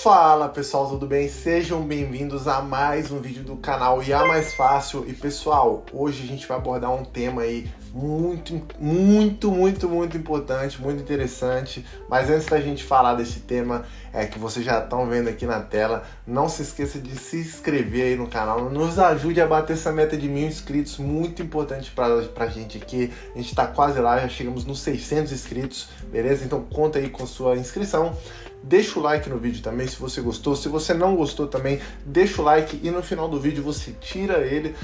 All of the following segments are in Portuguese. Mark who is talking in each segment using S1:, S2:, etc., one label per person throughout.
S1: Fala pessoal, tudo bem? Sejam bem-vindos a mais um vídeo do canal IA Mais Fácil. E pessoal, hoje a gente vai abordar um tema aí muito importante, muito interessante. Mas antes da gente falar desse tema, que vocês já estão vendo aqui na tela, não se esqueça de se inscrever aí no canal, nos ajude a bater essa meta de 1000 inscritos, muito importante pra gente aqui. A gente tá quase lá, já chegamos nos 600 inscritos, beleza? Então conta aí com sua inscrição. Deixa o like no vídeo também se você gostou. Se você não gostou também, deixa o like e no final do vídeo você tira ele.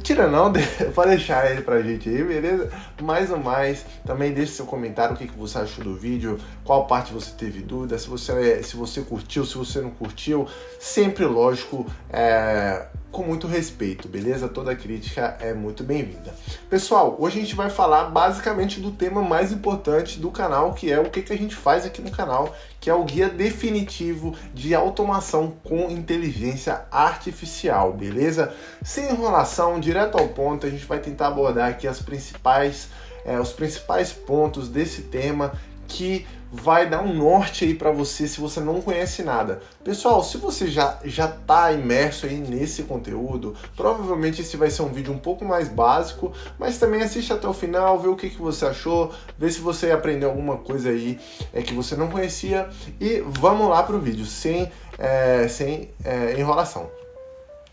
S1: Tira não, pode deixar ele pra gente aí, beleza? Mais ou mais, também deixe seu comentário, o que você achou do vídeo, qual parte você teve dúvida, se você curtiu, se você não curtiu. Sempre, lógico, com muito respeito, beleza? Toda crítica é muito bem-vinda. Pessoal, hoje a gente vai falar basicamente do tema mais importante do canal, que é o que a gente faz aqui no canal, que é o guia definitivo de automação com inteligência artificial, beleza? Sem enrolação, direto ao ponto, a gente vai tentar abordar aqui os principais pontos desse tema, que vai dar um norte aí para você se você não conhece nada. Pessoal, se você já está imerso aí nesse conteúdo, provavelmente esse vai ser um vídeo um pouco mais básico, mas também assiste até o final, vê o que você achou, vê se você aprendeu alguma coisa aí que você não conhecia, e vamos lá para o vídeo, sem enrolação.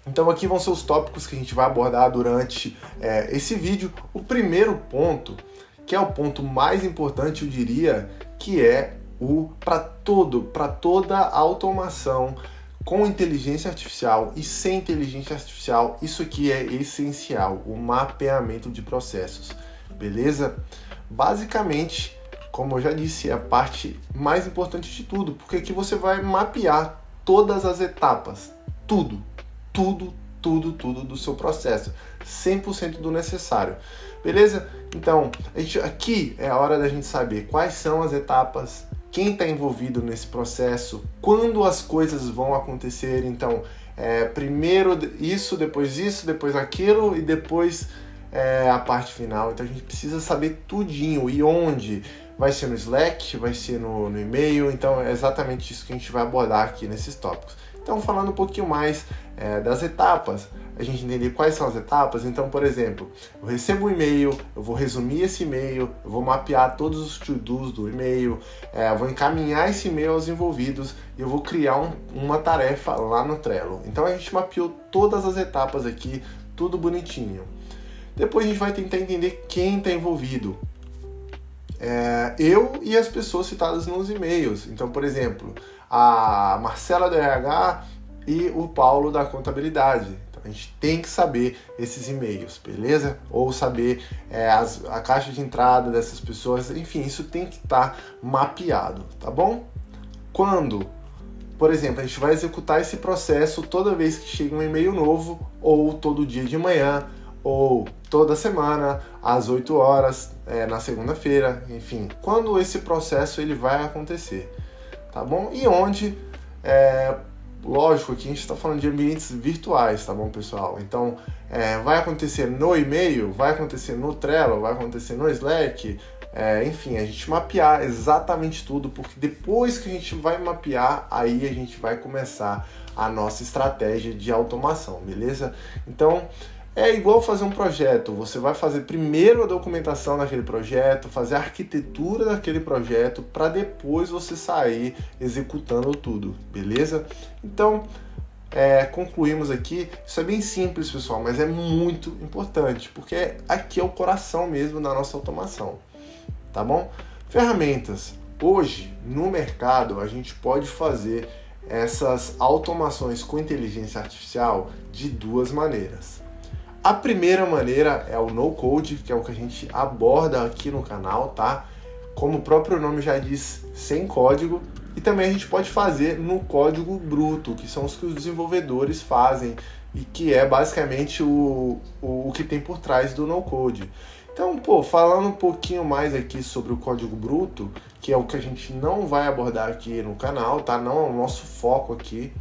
S1: Então aqui vão ser os tópicos que a gente vai abordar durante esse vídeo. O primeiro ponto, que é o ponto mais importante, eu diria, que é o para toda a automação com inteligência artificial e sem inteligência artificial. Isso aqui é essencial, o mapeamento de processos, beleza? Basicamente, como eu já disse, é a parte mais importante de tudo, porque aqui você vai mapear todas as etapas, tudo do seu processo, 100% do necessário, beleza? Então, aqui é a hora da gente saber quais são as etapas, quem está envolvido nesse processo, quando as coisas vão acontecer. Então, primeiro isso, depois aquilo e depois a parte final. Então a gente precisa saber tudinho, e onde. Vai ser no Slack, vai ser no e-mail. Então é exatamente isso que a gente vai abordar aqui nesses tópicos. Então, falando um pouquinho mais das etapas, a gente entender quais são as etapas. Então, por exemplo, eu recebo um e-mail, eu vou resumir esse e-mail, eu vou mapear todos os to-dos do e-mail, eu vou encaminhar esse e-mail aos envolvidos e eu vou criar uma tarefa lá no Trello. Então, a gente mapeou todas as etapas aqui, tudo bonitinho. Depois a gente vai tentar entender quem está envolvido. Eu e as pessoas citadas nos e-mails. Então, por exemplo, a Marcela do RH e o Paulo da contabilidade. Então, a gente tem que saber esses e-mails, beleza? Ou saber a caixa de entrada dessas pessoas. Enfim, isso tem que estar mapeado, tá bom? Quando, por exemplo, a gente vai executar esse processo toda vez que chega um e-mail novo, ou todo dia de manhã, ou toda semana, às 8 horas, na segunda-feira, enfim, quando esse processo ele vai acontecer, tá bom? E onde, lógico, aqui a gente está falando de ambientes virtuais, tá bom, pessoal? Então, vai acontecer no e-mail, vai acontecer no Trello, vai acontecer no Slack, enfim, a gente mapear exatamente tudo, porque depois que a gente vai mapear, aí a gente vai começar a nossa estratégia de automação, beleza? Então, é igual fazer um projeto, você vai fazer primeiro a documentação daquele projeto, fazer a arquitetura daquele projeto, para depois você sair executando tudo, beleza? Então, concluímos aqui. Isso é bem simples, pessoal, mas é muito importante, porque aqui é o coração mesmo da nossa automação, tá bom? Ferramentas. Hoje, no mercado, a gente pode fazer essas automações com inteligência artificial de duas maneiras. A primeira maneira é o no-code, que é o que a gente aborda aqui no canal, tá? Como o próprio nome já diz, sem código. E também a gente pode fazer no código bruto, que são os que os desenvolvedores fazem e que é basicamente o que tem por trás do no-code. Então, falando um pouquinho mais aqui sobre o código bruto, que é o que a gente não vai abordar aqui no canal, tá? Não é o nosso foco aqui.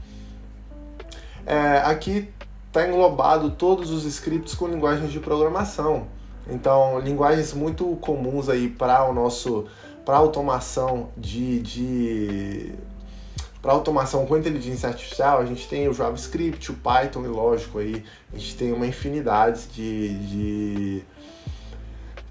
S1: Aqui está englobado todos os scripts com linguagens de programação. Então, linguagens muito comuns aí para automação de para automação com inteligência artificial, a gente tem o JavaScript, o Python e lógico aí, a gente tem uma infinidade de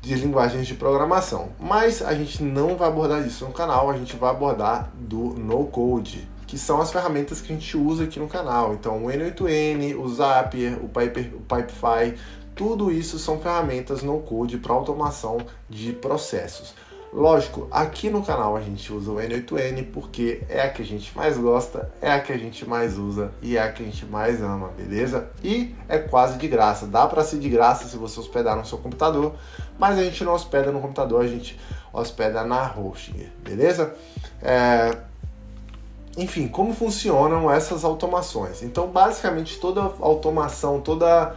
S1: linguagens de programação. Mas a gente não vai abordar isso no canal, a gente vai abordar do no-code, que são as ferramentas que a gente usa aqui no canal. Então o N8N, o Zapier, o Pipefy, tudo isso são ferramentas no-code para automação de processos. Lógico, aqui no canal a gente usa o N8N porque é a que a gente mais gosta, é a que a gente mais usa e é a que a gente mais ama, beleza? E é quase de graça, dá para ser de graça se você hospedar no seu computador, mas a gente não hospeda no computador, a gente hospeda na hosting, beleza? Enfim, como funcionam essas automações? Então, basicamente, toda automação, toda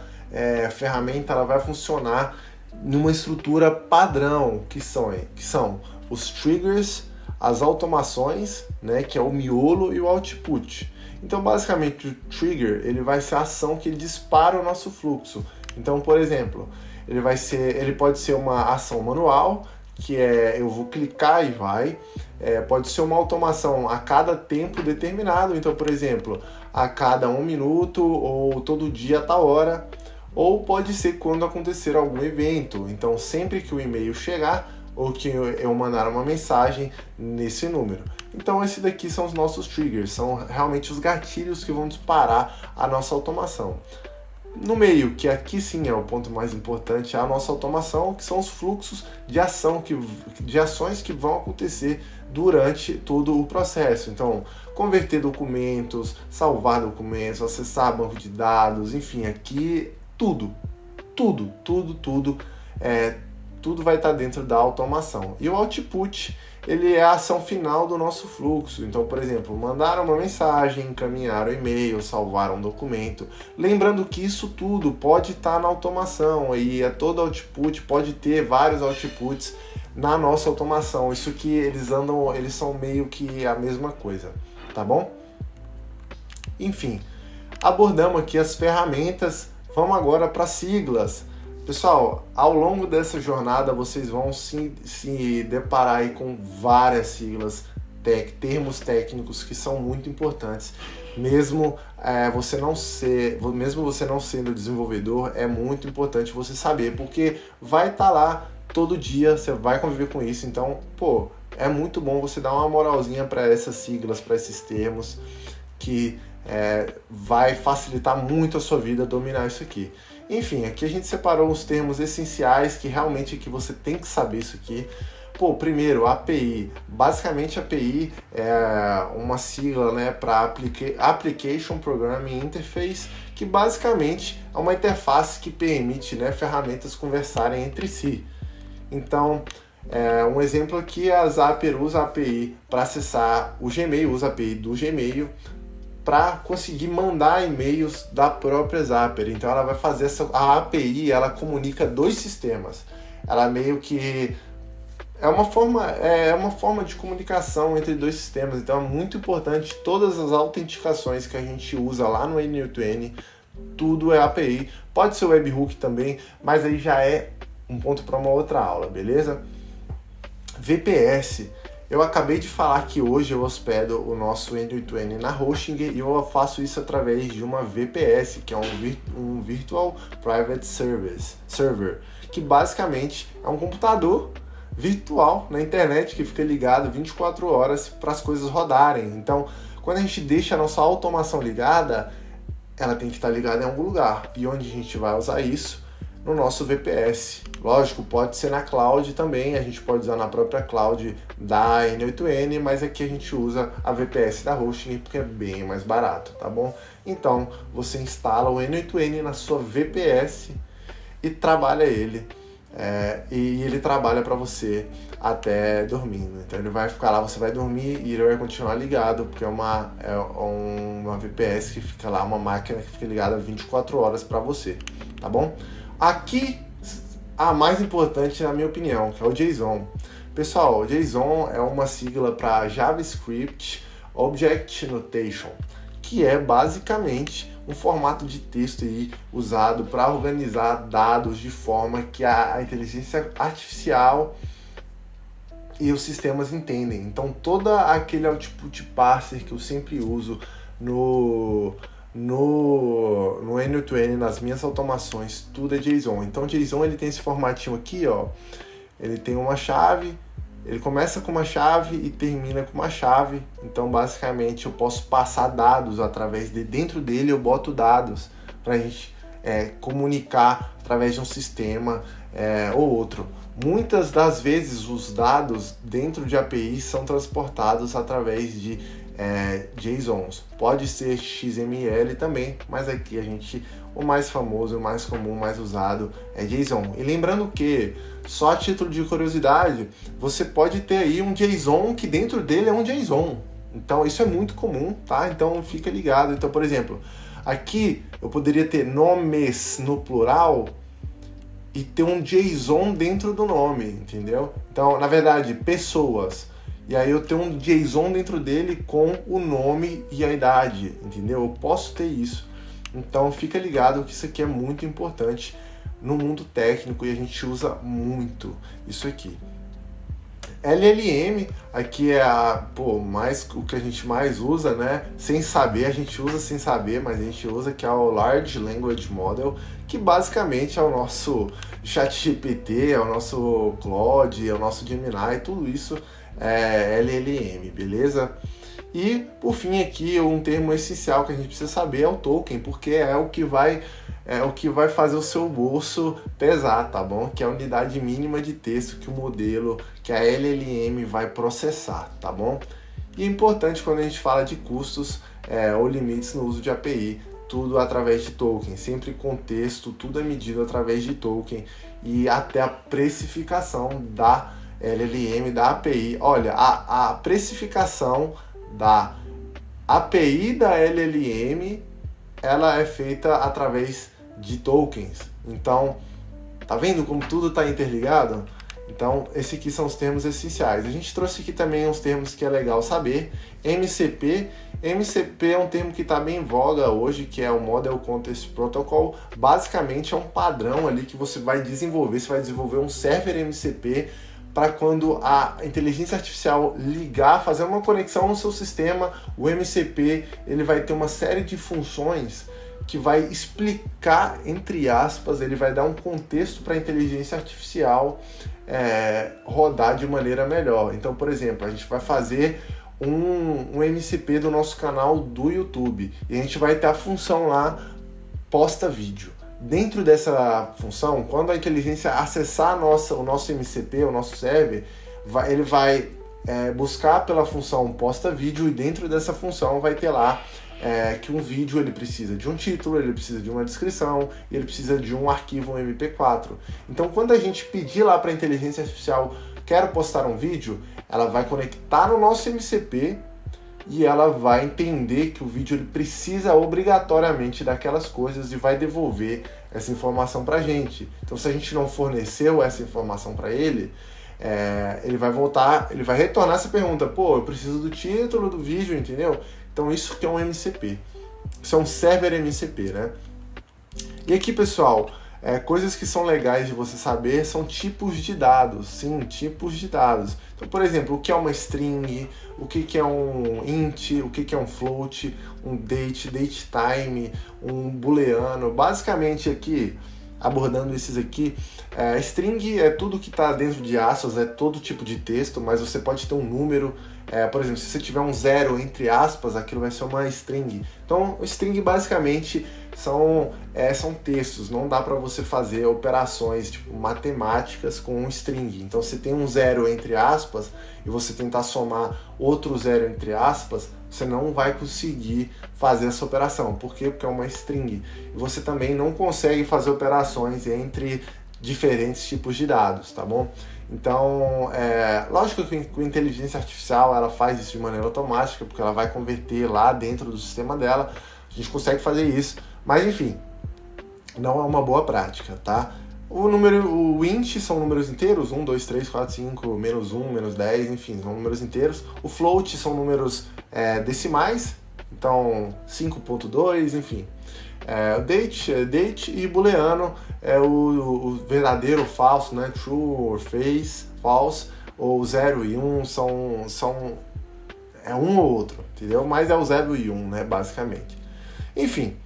S1: ferramenta, ela vai funcionar numa estrutura padrão, que são os triggers, as automações, né, que é o miolo e o output. Então, basicamente, o trigger ele vai ser a ação que dispara o nosso fluxo. Então, por exemplo, ele pode ser uma ação manual, que é eu vou clicar e vai. Pode ser uma automação a cada tempo determinado. Então, por exemplo, a cada 1 minuto ou todo dia a tal hora. Ou pode ser quando acontecer algum evento. Então, sempre que o e-mail chegar ou que eu mandar uma mensagem nesse número. Então, esses daqui são os nossos triggers, são realmente os gatilhos que vão disparar a nossa automação. No meio, que aqui sim é o ponto mais importante, é a nossa automação, que são os fluxos de ações que vão acontecer durante todo o processo. Então, converter documentos, salvar documentos, acessar banco de dados, enfim, aqui tudo vai estar dentro da automação. E o output, ele é a ação final do nosso fluxo. Então, por exemplo, mandar uma mensagem, encaminhar um e-mail, salvar um documento. Lembrando que isso tudo pode estar na automação e todo output pode ter vários outputs na nossa automação. Isso que eles são meio que a mesma coisa, tá bom? Enfim, abordamos aqui as ferramentas. Vamos agora para siglas. Pessoal, ao longo dessa jornada vocês vão se deparar aí com várias siglas, termos técnicos que são muito importantes. Mesmo você não sendo desenvolvedor, é muito importante você saber, porque vai estar lá todo dia, você vai conviver com isso. Então, é muito bom você dar uma moralzinha para essas siglas, para esses termos, que vai facilitar muito a sua vida dominar isso aqui. Enfim, aqui a gente separou os termos essenciais que realmente que você tem que saber isso aqui. Primeiro, API. Basicamente, API é uma sigla, né, para Application Programming Interface, que basicamente é uma interface que permite, né, ferramentas conversarem entre si. Então, um exemplo aqui, a Zapier usa a API para acessar o Gmail, usa a API do Gmail para conseguir mandar e-mails da própria Zapier. Então ela vai fazer a API, ela comunica dois sistemas. Ela meio que é uma forma de comunicação entre dois sistemas. Então é muito importante, todas as autenticações que a gente usa lá no N8N, tudo é API. Pode ser webhook também, mas aí já é um ponto para uma outra aula, beleza? VPS. Eu acabei de falar que hoje eu hospedo o nosso N8N na hosting e eu faço isso através de uma VPS, que é um Virtual Private Server, que basicamente é um computador virtual na internet que fica ligado 24 horas para as coisas rodarem. Então, quando a gente deixa a nossa automação ligada, ela tem que estar ligada em algum lugar. E onde a gente vai usar isso? No nosso VPS. Lógico, pode ser na cloud também, a gente pode usar na própria cloud da N8N, mas aqui a gente usa a VPS da hosting porque é bem mais barato, tá bom? Então, você instala o N8N na sua VPS e trabalha ele. E ele trabalha para você até dormindo. Então ele vai ficar lá, você vai dormir e ele vai continuar ligado, porque é uma VPS que fica lá, uma máquina que fica ligada 24 horas para você, tá bom? Aqui, a mais importante na minha opinião, que é o JSON. Pessoal, o JSON é uma sigla para JavaScript Object Notation, que é basicamente um formato de texto aí usado para organizar dados de forma que a inteligência artificial e os sistemas entendem. Então, todo aquele output parser que eu sempre uso no N8N, nas minhas automações, tudo é JSON. Então, JSON ele tem esse formatinho aqui, ó. Ele tem uma chave, ele começa com uma chave e termina com uma chave. Então, basicamente, eu posso passar dados através de dentro dele, eu boto dados para a gente comunicar através de um sistema ou outro. Muitas das vezes os dados dentro de APIs são transportados através de JSONs. Pode ser XML também, mas aqui o mais famoso, o mais comum, o mais usado é JSON. E lembrando que, só a título de curiosidade, você pode ter aí um JSON que dentro dele é um JSON. Então isso é muito comum, tá? Então fica ligado. Então, por exemplo, aqui eu poderia ter nomes no plural e ter um JSON dentro do nome, entendeu? Então, na verdade, pessoas. E aí eu tenho um JSON dentro dele com o nome e a idade, entendeu? Eu posso ter isso. Então, fica ligado que isso aqui é muito importante no mundo técnico e a gente usa muito isso aqui. LLM, aqui é o que a gente mais usa, né? Sem saber, a gente usa sem saber, mas a gente usa, que é o Large Language Model, que basicamente é o nosso ChatGPT, é o nosso Claude, é o nosso Gemini, tudo isso é LLM, beleza? E, por fim, aqui um termo essencial que a gente precisa saber é o token, porque é o que vai fazer o seu bolso pesar, tá bom? Que é a unidade mínima de texto que o modelo, que a LLM vai processar, tá bom? E é importante quando a gente fala de custos ou limites no uso de API, tudo através de token, sempre contexto, tudo é medido através de token e até a precificação da LLM, da API. Olha, a precificação da API da LLM, ela é feita através de tokens. Então, tá vendo como tudo está interligado? Então, esses aqui são os termos essenciais. A gente trouxe aqui também uns termos que é legal saber. MCP. MCP é um termo que está bem em voga hoje, que é o Model Context Protocol. Basicamente é um padrão ali que você vai desenvolver. Você vai desenvolver um server MCP para quando a inteligência artificial ligar, fazer uma conexão no seu sistema, o MCP ele vai ter uma série de funções que vai explicar, entre aspas, ele vai dar um contexto para a inteligência artificial rodar de maneira melhor. Então, por exemplo, a gente vai fazer um MCP do nosso canal do YouTube e a gente vai ter a função lá, posta vídeo. Dentro dessa função, quando a inteligência acessar o nosso MCP, o nosso server, ele vai buscar pela função posta vídeo e dentro dessa função vai ter lá que um vídeo ele precisa de um título, ele precisa de uma descrição, ele precisa de um arquivo MP4. Então, quando a gente pedir lá para a inteligência artificial, quero postar um vídeo, ela vai conectar no nosso MCP e ela vai entender que o vídeo ele precisa obrigatoriamente daquelas coisas e vai devolver essa informação para a gente. Então, se a gente não forneceu essa informação para ele, ele vai voltar, ele vai retornar essa pergunta, eu preciso do título do vídeo, entendeu? Então, isso que é um MCP. Isso é um server MCP, né? E aqui, pessoal, coisas que são legais de você saber são tipos de dados. Sim, tipos de dados. Então, por exemplo, o que é uma string, o que é um int, o que é um float, um date time, um booleano. Basicamente aqui, abordando esses aqui, string é tudo que está dentro de aspas, é todo tipo de texto, mas você pode ter um número. Por exemplo, se você tiver um zero entre aspas, aquilo vai ser uma string. Então, string basicamente são textos, não dá para você fazer operações tipo matemáticas com um string. Então, se tem um zero entre aspas e você tentar somar outro zero entre aspas, você não vai conseguir fazer essa operação. Por quê? Porque é uma string. E você também não consegue fazer operações entre diferentes tipos de dados, tá bom? Então, lógico que com inteligência artificial ela faz isso de maneira automática, porque ela vai converter lá dentro do sistema dela, a gente consegue fazer isso, mas enfim, não é uma boa prática, tá? O int são números inteiros, 1, 2, 3, 4, 5, menos 1, menos 10, enfim, são números inteiros. O float são números decimais, então 5.2, enfim. Date e booleano é o verdadeiro ou falso, né? True or false. ou 0 e 1 é um ou outro, entendeu? Mas é o 0 e 1, né, basicamente. Enfim,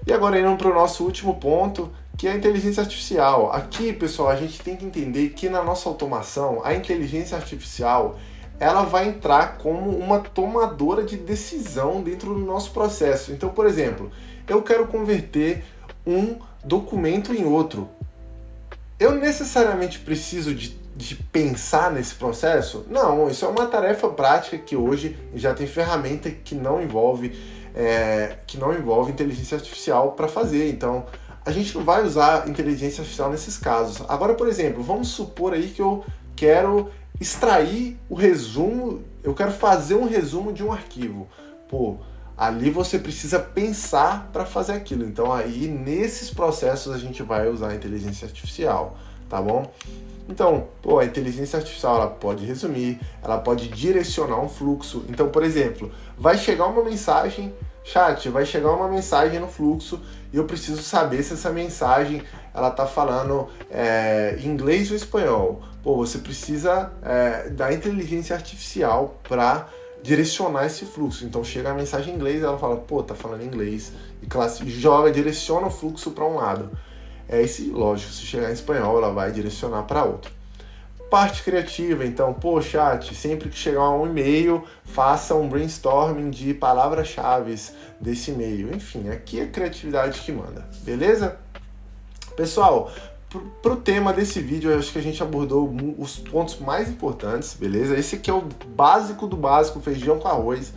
S1: e agora indo para o nosso último ponto, que é a inteligência artificial. Aqui, pessoal, a gente tem que entender que na nossa automação, a inteligência artificial, ela vai entrar como uma tomadora de decisão dentro do nosso processo. Então, por exemplo, eu quero converter um documento em outro. Eu necessariamente preciso de pensar nesse processo? Não, isso é uma tarefa prática que hoje já tem ferramenta que não envolve inteligência artificial para fazer. Então, a gente não vai usar inteligência artificial nesses casos. Agora, por exemplo, vamos supor aí que eu quero extrair o resumo, eu quero fazer um resumo de um arquivo. Pô, ali você precisa pensar para fazer aquilo. Então aí nesses processos a gente vai usar a inteligência artificial, tá bom? Então, a inteligência artificial ela pode resumir, ela pode direcionar um fluxo. Então, por exemplo, vai chegar uma mensagem, chat, vai chegar uma mensagem no fluxo e eu preciso saber se essa mensagem ela tá falando inglês ou espanhol. Você precisa da inteligência artificial para direcionar esse fluxo. Então chega a mensagem em inglês, ela fala, tá falando inglês, e direciona o fluxo para um lado. Lógico, se chegar em espanhol, ela vai direcionar para outro. Parte criativa, então, chat, sempre que chegar um e-mail, faça um brainstorming de palavras-chave desse e-mail. Enfim, aqui é a criatividade que manda, beleza? Pessoal, para o tema desse vídeo, eu acho que a gente abordou os pontos mais importantes, beleza? Esse aqui é o básico do básico, feijão com arroz,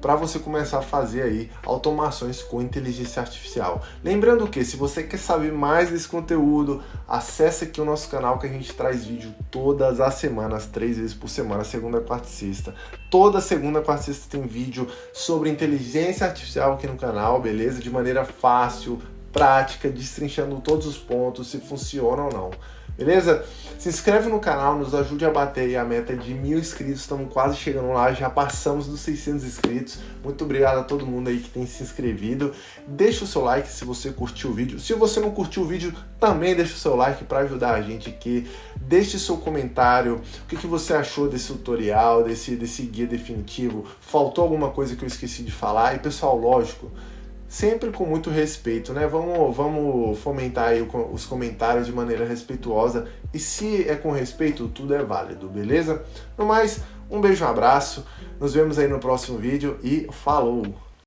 S1: para você começar a fazer aí automações com inteligência artificial. Lembrando que, se você quer saber mais desse conteúdo, acesse aqui o nosso canal que a gente traz vídeo todas as semanas, 3 vezes por semana, segunda, quarta e sexta. Toda segunda, quarta e sexta tem vídeo sobre inteligência artificial aqui no canal, beleza? De maneira fácil, prática, destrinchando todos os pontos, se funciona ou não, beleza? Se inscreve no canal, nos ajude a bater aí a meta de 1000 inscritos, estamos quase chegando lá, já passamos dos 600 inscritos, muito obrigado a todo mundo aí que tem se inscrevido, deixa o seu like se você curtiu o vídeo, se você não curtiu o vídeo, também deixa o seu like para ajudar a gente aqui, deixe seu comentário, o que você achou desse tutorial, desse guia definitivo, faltou alguma coisa que eu esqueci de falar, e pessoal, lógico, sempre com muito respeito, né? Vamos fomentar aí os comentários de maneira respeituosa. E se é com respeito, tudo é válido, beleza? No mais, um beijo, um abraço. Nos vemos aí no próximo vídeo e falou!